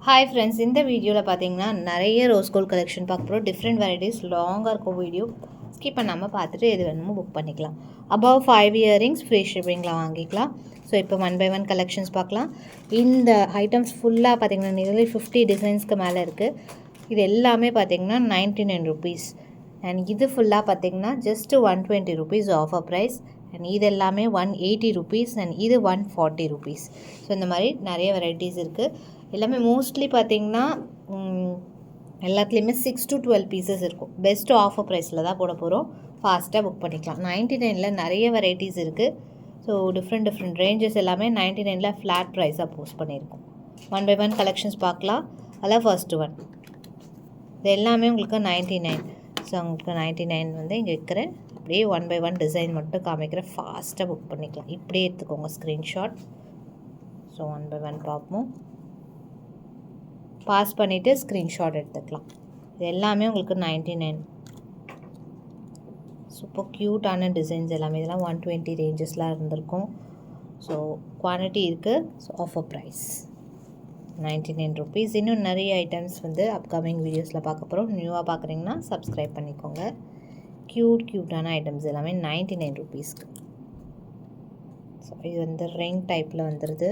Hi friends, இந்த வீடியோவில் பார்த்தீங்கன்னா நிறைய ரோஸ் கோல்ட் கலெக்ஷன் பார்க்க போகிறோம். டிஃப்ரெண்ட் வெரைட்டிஸ் லாங்காக இருக்கும் வீடியோ. ஸ்கிப் பண்ணாமல் பார்த்துட்டு எது வேணுமோ புக் பண்ணிக்கலாம். அபவ் 5 இயரிங்ஸ் ஃப்ரீ ஷிப்பிங்கில் வாங்கிக்கலாம். ஸோ இப்போ 1 by 1 கலெக்ஷன்ஸ் பார்க்கலாம். இந்த ஐட்டம்ஸ் ஃபுல்லாக பார்த்தீங்கன்னா நியர்லி 50 டிசைன்ஸ்க்கு மேலே இருக்குது. இது எல்லாமே பார்த்தீங்கன்னா 99 ருபீஸ். அண்ட் இது ஃபுல்லாக பார்த்தீங்கன்னா just 120 rupees offer price. And இது எல்லாமே 180 ருபீஸ் அண்ட் இது 140 ருபீஸ். ஸோ இந்த மாதிரி நிறைய வெரைட்டிஸ் இருக்குது. எல்லாமே மோஸ்ட்லி பார்த்திங்கன்னா எல்லாத்துலேயுமே 6 to 12 பீசஸ் இருக்கும். பெஸ்ட்டு ஆஃபர் ப்ரைஸில் தான் போட போகிறோம். ஃபாஸ்ட்டாக புக் பண்ணிக்கலாம். 99ல் நிறைய வெரைட்டிஸ் இருக்குது. ஸோ டிஃப்ரெண்ட் ரேஞ்சஸ் எல்லாமே 99ல் ஃப்ளாட் ப்ரைஸாக போஸ்ட் பண்ணியிருக்கோம். 1 by 1 கலெக்ஷன்ஸ் பார்க்கலாம். அதில் ஃபர்ஸ்ட் ஒன் இது எல்லாமே உங்களுக்கு 99. ஸோ உங்களுக்கு 99 வந்து இங்கே இருக்கிறேன். அப்படியே 1 by 1 டிசைன் மட்டும் காமிக்கிறேன். ஃபாஸ்ட்டாக புக் பண்ணிக்கலாம். இப்படியே எடுத்துக்கோங்க ஸ்க்ரீன்ஷாட். ஸோ 1 by 1 பார்ப்போம். பாஸ் பண்ணிவிட்டு ஸ்க்ரீன்ஷாட் எடுத்துக்கலாம். இது எல்லாமே உங்களுக்கு 99. சூப்பர் க்யூட்டான டிசைன்ஸ் எல்லாமே. இதெல்லாம் 120 ரேஞ்சஸ்லாம் இருந்திருக்கும். ஸோ குவான்டிட்டி இருக்குது. So offer price 99 rupees. இன்னும் நிறைய ஐட்டம்ஸ் வந்து அப்கமிங் வீடியோஸில் பார்க்க போகிறோம். நியூவாக பார்க்குறீங்கன்னா சப்ஸ்கிரைப் பண்ணிக்கோங்க. க்யூட்டான ஐட்டம்ஸ் எல்லாமே 99 ருபீஸ்க்கு. ஸோ இது வந்து ரிங் டைப்பில் வந்துடுது.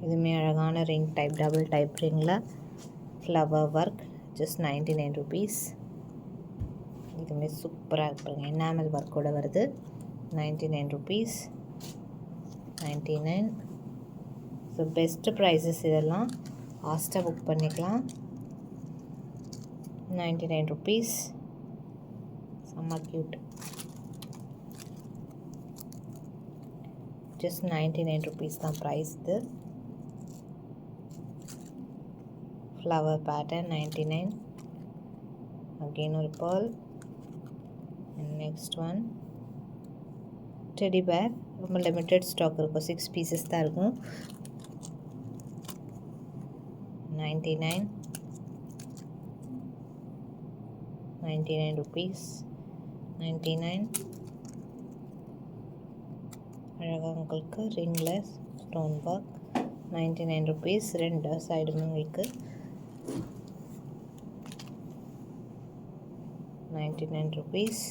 இதுவுமே அழகான ரிங் டைப், டபுள் டைப் ரிங்கில் ஃப்ளவர் ஒர்க், ஜஸ்ட் 99 ருபீஸ். இதுவுமே சூப்பராக இருக்குங்க. எனாமல் ஒர்க்கோடு வருது. 99 ருபீஸ். 99. ஸோ பெஸ்ட்டு ப்ரைஸஸ் இதெல்லாம். ஃபாஸ்ட்டாக புக் பண்ணிக்கலாம். 99 ருபீஸ். செம்ம க்யூட். ஜஸ்ட் 99 ருபீஸ் தான் ப்ரைஸ். இது ஃப்ளவர் பேட்டர்ன் 99. அகெயின் ஒரு pearl. And next one teddy bear. ரொம்ப லிமிட்டட் ஸ்டாக் இருக்கும். 6 பீசஸ் தான் இருக்கும். 99. 99 ருபீஸ். 99. அழகாக உங்களுக்கு ரிங்கில் ஸ்டோன் ஒர்க். 99 ருபீஸ். ரெண்டு சைடுமே உங்களுக்கு 99 ருபீஸ்.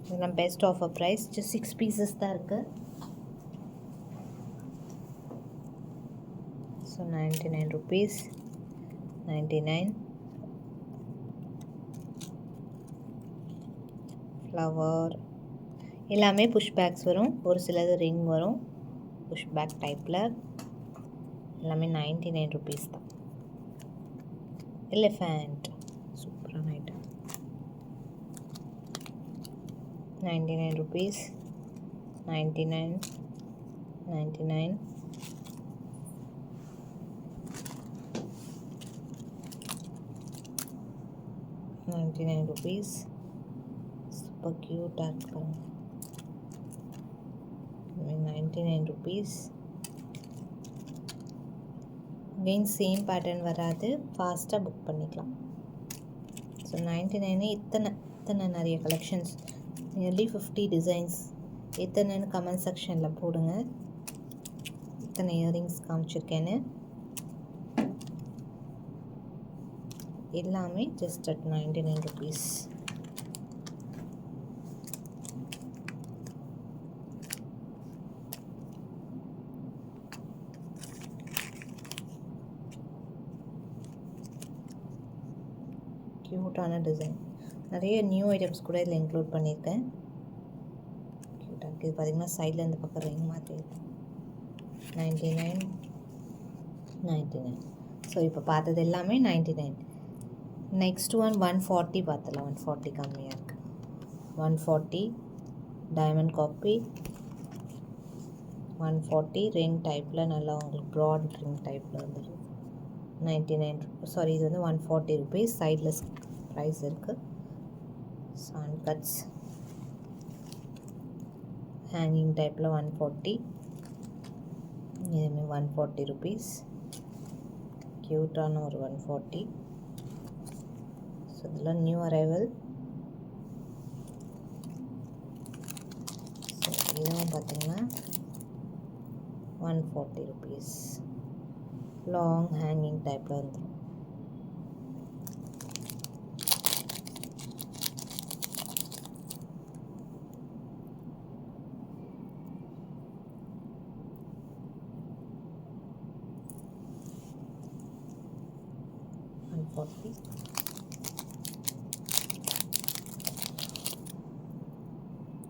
இதெல்லாம் best offer price. Just 6 pieces தான் இருக்குது. So 99 rupees. 99. ஃப்ளவர் எல்லாமே புஷ் பேக்ஸ் வரும். ஒரு சிலது ரிங் வரும் புஷ் பேக் டைப்பில். எல்லாமே 99 ருபீஸ் தான். எலிஃபண்ட் சூப்பரான ஐட்டம். 99 ருபீஸ். 99. 99. ருபீஸ். சூப்பர் க்யூட்டாக இருக்காங்க. 99 ருபீஸ். அகெயின் சேம் பேட்டர்ன் வராது. ஃபாஸ்ட்டாக புக் பண்ணிக்கலாம். ஸோ 99 இத்தனை நிறைய கலெக்ஷன்ஸ், நியர்லி 50 டிசைன்ஸ். எத்தனைன்னு கமெண்ட் செக்ஷனில் போடுங்க. இத்தனை இயரிங்ஸ் காமிச்சிருக்கேன்னு. எல்லாமே ஜஸ்ட் அட் 99 ருபீஸ். க்யூட்டான டிசைன். நிறைய நியூ ஐட்டம்ஸ் கூட இதில் இன்க்ளூட் பண்ணியிருக்கேன். க்யூட்டாக இருக்குது. இது பார்த்திங்கன்னா சைடில் இந்த பக்கம் ரிங் மாதிரி இருக்கும். 99. 99. ஸோ இப்போ பார்த்தது எல்லாமே 99. நெக்ஸ்ட் ஒன் 140 பார்த்தலாம். 140 கம்மியாக இருக்குது. 140 டைமண்ட் காப்பி. 140 ரிங் டைப்பில் நல்லா உங்களுக்கு ப்ராட் ரிங் டைப்பில் வந்துடும். 99. சாரி, இது வந்து 140 ருபீஸ். சைடில் ப்ரைஸ் இருக்குது. சான் கட்ஸ் ஹேங்கிங் டைப்பில் 140. இதுவுமே 140 ருபீஸ். க்யூட்டான ஒரு 140. ஸோ இதெல்லாம் நியூ அரைவல். ஸோ இதுவும் பார்த்திங்கன்னா 140 rupees. லாங் ஹேங்கிங் டைப்பில் வந்துடும்.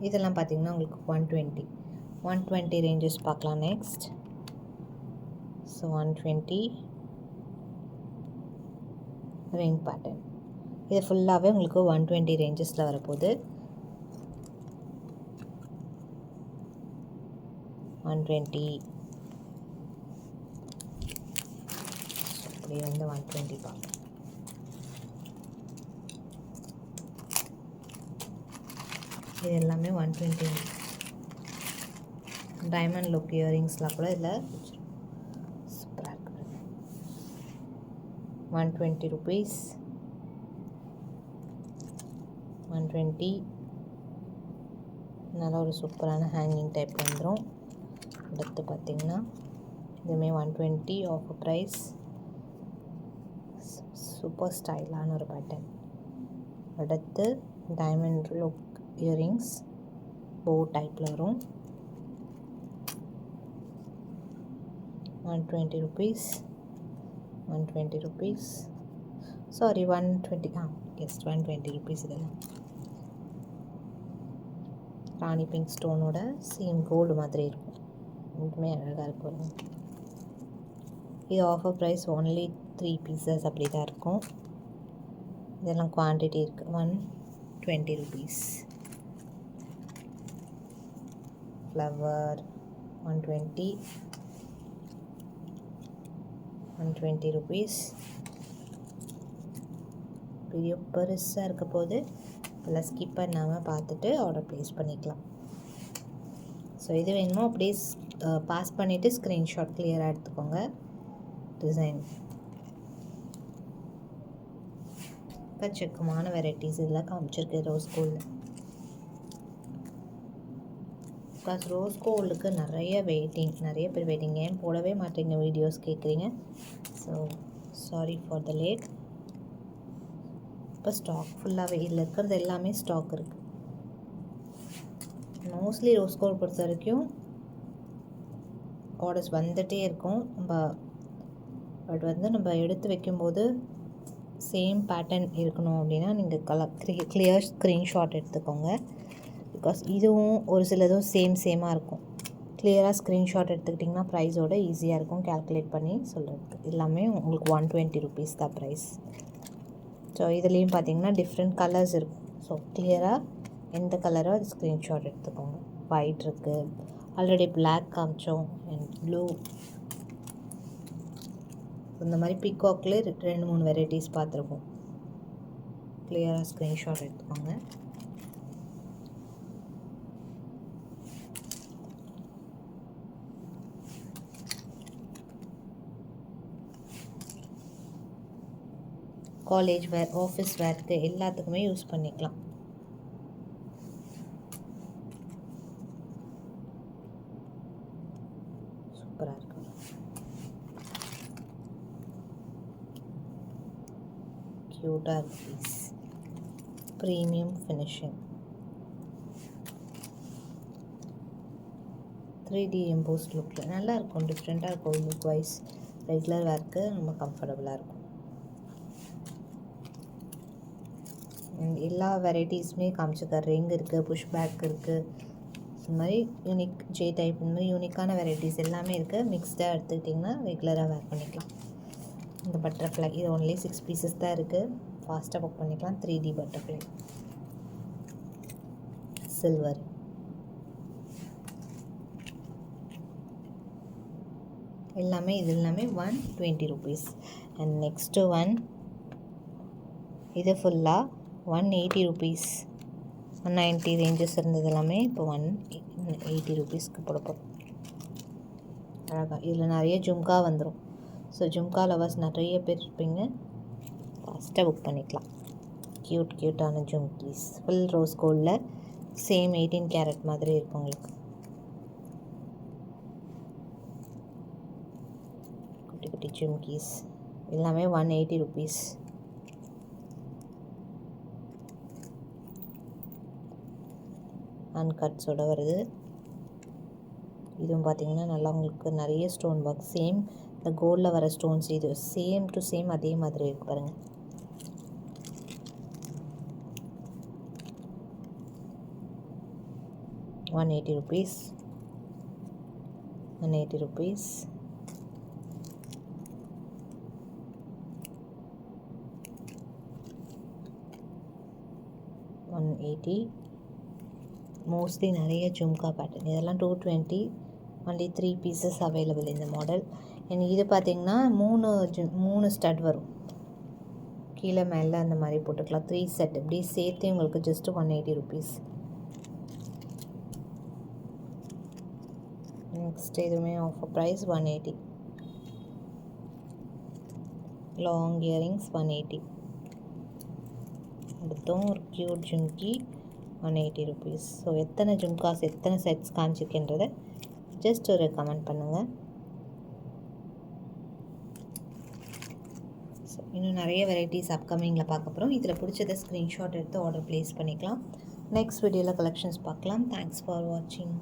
இதெல்லாம் பார்த்தீங்கன்னா உங்களுக்கு 120 ரேஞ்சஸ் பார்க்கலாம். Next so 120 ring pattern. இது ஃபுல்லாகவே உங்களுக்கு 120 ரேஞ்சஸில் வரப்போகுது. 120 இப்படி வந்து 120 பார்க்கலாம். இது எல்லாமே 120. டைமண்ட் லுக் இயரிங்ஸ்லாம் கூட இதில் சூப்பராக இருக்குது. 120 rupees. 120 நல்ல ஒரு சூப்பரான ஹேங்கிங் டைப் வந்துடும். அடுத்து பார்த்திங்கன்னா இதுவுமே 120 ஆஃபர் ப்ரைஸ். சூப்பர் ஸ்டைலான ஒரு பேட்டர்ன். அடுத்து டைமண்ட் லுக் இயரிங்ஸ் போ டைப்பில் வரும். 120 rupees. 120 rupees. Sorry 120 yes 120 rupees. இதெல்லாம் ராணி பிங்க் ஸ்டோனோட சேம் கோல்டு மாதிரி இருக்கும். இதுவுமே அழகாக இருக்கும். இது ஆஃபர் ப்ரைஸ் ஒன்லி 3 pieces அப்படி தான் இருக்கும். இதெல்லாம் குவான்டிட்டி இருக்குது. 120 rupees. ஃப்ளவர் 120. 120 rupees. வீடியோ பெருசாக இருக்க போது இல்லை ஸ்கிப் பண்ணாமல் பார்த்துட்டு ஆர்டர் ப்ளேஸ் பண்ணிக்கலாம். ஸோ இது வேணுமோ அப்படியே பாஸ் பண்ணிவிட்டு ஸ்க்ரீன்ஷாட் கிளியராக எடுத்துக்கோங்க. டிசைன் எக்கச்சக்கமான வெரைட்டிஸ் இதில் காமிச்சிருக்கு ரோஸ் கோல்டு. பிகாஸ் ரோஸ் கோல்டுக்கு நிறைய பேர் வெயிட்டிங். ஏன் போடவே மாட்டேங்க வீடியோஸ் கேட்குறீங்க. So sorry for the late. இப்போ ஸ்டாக் ஃபுல்லாகவே இதில் இருக்கிறது எல்லாமே ஸ்டாக் இருக்குது. மோஸ்ட்லி ரோஸ் கோல்டு பொறுத்த வரைக்கும் ஆர்டர்ஸ் வந்துகிட்டே இருக்கும். பட் வந்து நம்ம எடுத்து வைக்கும்போது சேம் பேட்டர்ன் இருக்கணும் அப்படின்னா நீங்கள் கிளியர் ஸ்க்ரீன்ஷாட் எடுத்துக்கோங்க. பிகாஸ் இதுவும் ஒரு சிலதும் சேமாக இருக்கும். கிளியராக ஸ்க்ரீன்ஷாட் எடுத்துக்கிட்டிங்கன்னா ப்ரைஸோட ஈஸியாக இருக்கும் கேல்குலேட் பண்ணி சொல்கிறதுக்கு. எல்லாமே உங்களுக்கு 120 rupees தான் ப்ரைஸ். ஸோ இதுலேயும் பார்த்தீங்கன்னா டிஃப்ரெண்ட் கலர்ஸ் இருக்கும். ஸோ கிளியராக எந்த கலரோ அது ஸ்க்ரீன்ஷாட் எடுத்துக்கோங்க. ஒயிட் இருக்குது, ஆல்ரெடி பிளாக் காமிச்சோம், அண்ட் ப்ளூ. இந்த மாதிரி பிகாக்லேயே 2-3 வெரைட்டிஸ் பார்த்துருக்கோம். கிளியராக ஸ்க்ரீன்ஷாட் எடுத்துக்கோங்க. காலேஜ் வேர், ஆஃபீஸ் வேர்க்கு எல்லாத்துக்குமே யூஸ் பண்ணிக்கலாம். சூப்பராக இருக்கும். க்யூட்டாக இருக்கு. ப்ரீமியம் ஃபினிஷிங் 3D எம்போஸ்ட் லுக்கில் நல்லாயிருக்கும். டிஃப்ரெண்ட்டாக இருக்கும். லுக் வைஸ் ரெகுலர் வேர்க்கு ரொம்ப கம்ஃபர்டபுளாக இருக்கும். எல்லா வெரைட்டிஸுமே காமிச்சிருக்காரு. ரிங் இருக்குது, புஷ் பேக் இருக்குது, இந்த மாதிரி யூனிக் ஜே டைப், இந்த மாதிரி யூனிக்கான வெரைட்டிஸ் எல்லாமே இருக்குது. மிக்ஸ்டாக எடுத்துக்கிட்டிங்கன்னா ரெகுலராக வேர் பண்ணிக்கலாம். இந்த பட்டர்ஃப்ளை இது ஒன்லி 6 pieces தான் இருக்குது. ஃபாஸ்ட்டாக புக் பண்ணிக்கலாம். 3D butterfly silver. எல்லாமே இது எல்லாமே 120 rupees. அண்ட் நெக்ஸ்ட்டு ஒன் இது ஃபுல்லாக 180 rupees. 190 ரேஞ்சஸ் இருந்தது எல்லாமே இப்போ 180 rupeesக்கு போடப்போம். அழகாக இதில் நிறைய ஜும்கா வந்துடும். ஸோ ஜும்கா லவர்ஸ் நிறைய பேர் இருப்பீங்க. ஃபாஸ்ட்டாக புக் பண்ணிக்கலாம். க்யூட்டான ஜும்கீஸ் ஃபுல் ரோஸ் கோல்டில் சேம் 18 carat மாதிரி இருக்கும் உங்களுக்கு. குட்டி குட்டி ஜிம்கீஸ் எல்லாமே 180 ருபீஸ். அன்கட்ஸோட வருது. இதுவும் பார்த்தீங்கன்னா நல்லா உங்களுக்கு நிறைய ஸ்டோன் ஒர்க், சேம் இந்த கோல்டில் வர ஸ்டோன்ஸ் இது சேம் டு சேம் அதே மாதிரி இருக்கு பாருங்கள். ₹180. 180 rupees. மோஸ்ட்லி நிறைய ஜும்கா பேட்டர்ன், இதெல்லாம் 220. ஒன்லி 3 பீசஸ் அவைலபிள் இந்த மாடல். எனக்கு இது பார்த்திங்கன்னா 3 ஸ்டட் வரும், கீழே மேலே அந்த மாதிரி போட்டுக்கலாம். 3 செட் இப்படி சேர்த்து உங்களுக்கு ஜஸ்ட் 180 ருபீஸ். நெக்ஸ்ட் இதுவுமே ஆஃபர் ப்ரைஸ் 180. Long earrings 180. அடுத்தும் ஒரு க்யூட் ஜும்கி 180 ருபீஸ். ஸோ எத்தனை ஜும்காஸ் எத்தனை செட்ஸ் காமிச்சிருக்கின்றதை ஜஸ்ட் ஒரு கமெண்ட் பண்ணுங்கள். ஸோ இன்னும் நிறைய வெரைட்டிஸ் அப்கமிங்கில் பார்க்க போகிறோம். இதில் பிடிச்சதை ஸ்க்ரீன்ஷாட் எடுத்து ஆர்டர் ப்ளேஸ் பண்ணிக்கலாம். நெக்ஸ்ட் வீடியோவில் கலெக்ஷன்ஸ் பார்க்கலாம். தேங்க்ஸ் ஃபார் வாட்சிங்.